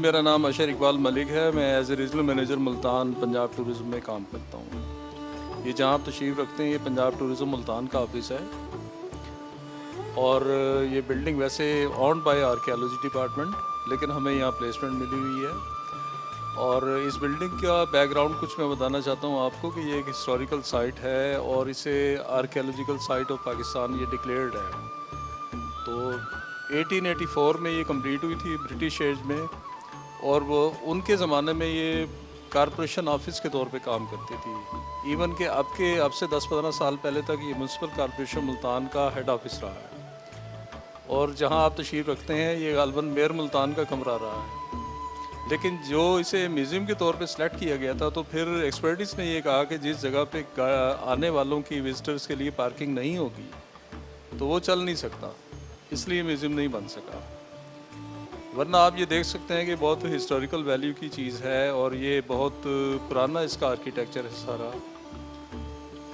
मेरा नाम अशर इकबाल मलिक है। मैं as a regional manager Multan Punjab tourism में काम करता हूँ। ये जहाँ आप तशरीफ़ रखते हैं ये पंजाब टूरिज़्म मुल्तान का ऑफिस है और ये बिल्डिंग वैसे ऑन्ड बाय आर्कियोलॉजी डिपार्टमेंट, लेकिन हमें यहाँ प्लेसमेंट मिली हुई है। और इस बिल्डिंग का बैकग्राउंड कुछ मैं बताना चाहता हूँ आपको कि ये एक हिस्टोरिकल साइट है और इसे आर्कियोलॉजिकल साइट ऑफ पाकिस्तान ये डिक्लेयर्ड है। तो 1884 में ये कंप्लीट हुई थी ब्रिटिश एज में, और वो उनके ज़माने में ये कारपोरेशन ऑफिस के तौर पे काम करती थी। इवन के अब से 10-15 साल पहले तक ये म्यूनसिपल कॉरपोरेशन मुल्तान का हेड ऑफिस रहा है। और जहाँ आप तशरीफ़ रखते हैं ये गालबन मेयर मुल्तान का कमरा रहा है। लेकिन जो इसे म्यूज़ियम के तौर पे सिलेक्ट किया गया था, तो फिर एक्सपर्टिस ने ये कहा कि जिस जगह पे आने वालों की विजिटर्स के लिए पार्किंग नहीं होगी तो वो चल नहीं सकता, इसलिए म्यूज़ियम नहीं बन सका। वरना आप ये देख सकते हैं कि बहुत हिस्टोरिकल वैल्यू की चीज़ है और ये बहुत पुराना इसका आर्किटेक्चर है सारा।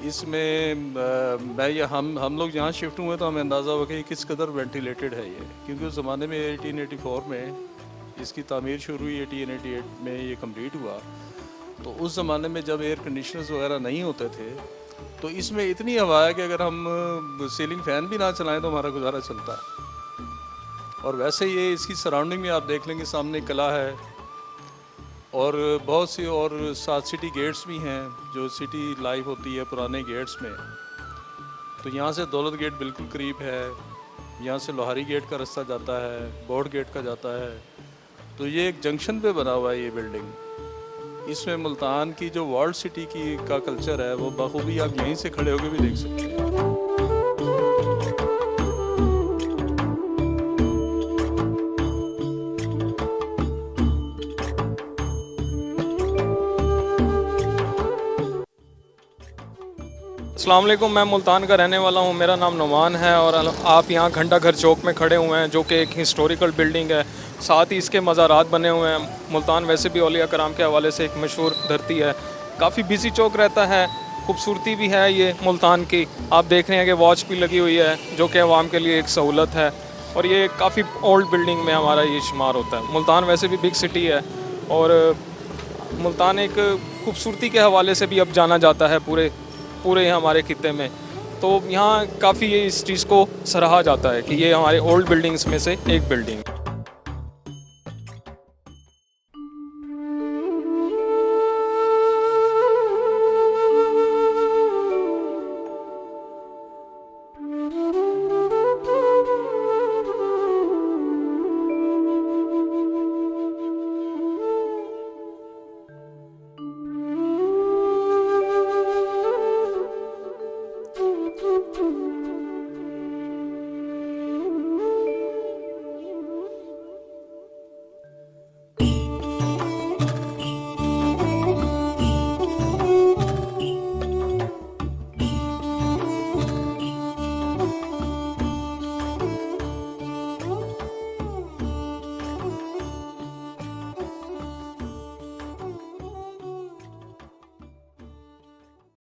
इसमें हम लोग यहाँ शिफ्ट हुए तो हमें अंदाज़ा हुआ कि किस कदर वेंटिलेटेड है ये, क्योंकि उस ज़माने में 1884 में इसकी तामीर शुरू हुई, 1888 में ये कंप्लीट हुआ। तो उस ज़माने में जब एयर कंडीशनर्स वगैरह नहीं होते थे तो इसमें इतनी हवा है कि अगर हम सीलिंग फ़ैन भी ना चलाएं तो हमारा गुजारा चलता है। और वैसे ये इसकी सराउंडिंग में आप देख लेंगे, सामने किला है और बहुत सी और 7 सिटी गेट्स भी हैं जो सिटी लाइफ होती है पुराने गेट्स में। तो यहाँ से दौलत गेट बिल्कुल करीब है, यहाँ से लोहारी गेट का रास्ता जाता है, बोर्ड गेट का जाता है। तो ये एक जंक्शन पे बना हुआ है ये बिल्डिंग। इसमें मुल्तान की जो वर्ल्ड सिटी का कल्चर है वो बखूबी आप यहीं से खड़े होकर भी देख सकते हैं। अस्सलाम वालेकुम, मैं मुल्तान का रहने वाला हूँ। मेरा नाम नुमान है और आप यहाँ घंटा घर चौक में खड़े हुए हैं जो कि एक हिस्टोरिकल बिल्डिंग है। साथ ही इसके मज़ारात बने हुए हैं। मुल्तान वैसे भी औलिया कराम के हवाले से एक मशहूर धरती है। काफ़ी बिजी चौक रहता है, खूबसूरती भी है ये मुल्तान की। आप देख रहे हैं कि वॉच भी लगी हुई है जो कि अवाम के लिए एक सहूलत है। और ये काफ़ी ओल्ड बिल्डिंग में हमारा ये शुमार होता है। मुल्तान वैसे भी बिग सिटी है और मुल्तान एक खूबसूरती के हवाले से भी अब जाना जाता है पूरे हमारे खित्ते में। तो यहाँ काफ़ी ये इस चीज़ को सराहा जाता है कि ये हमारे ओल्ड बिल्डिंग्स में से एक बिल्डिंग है।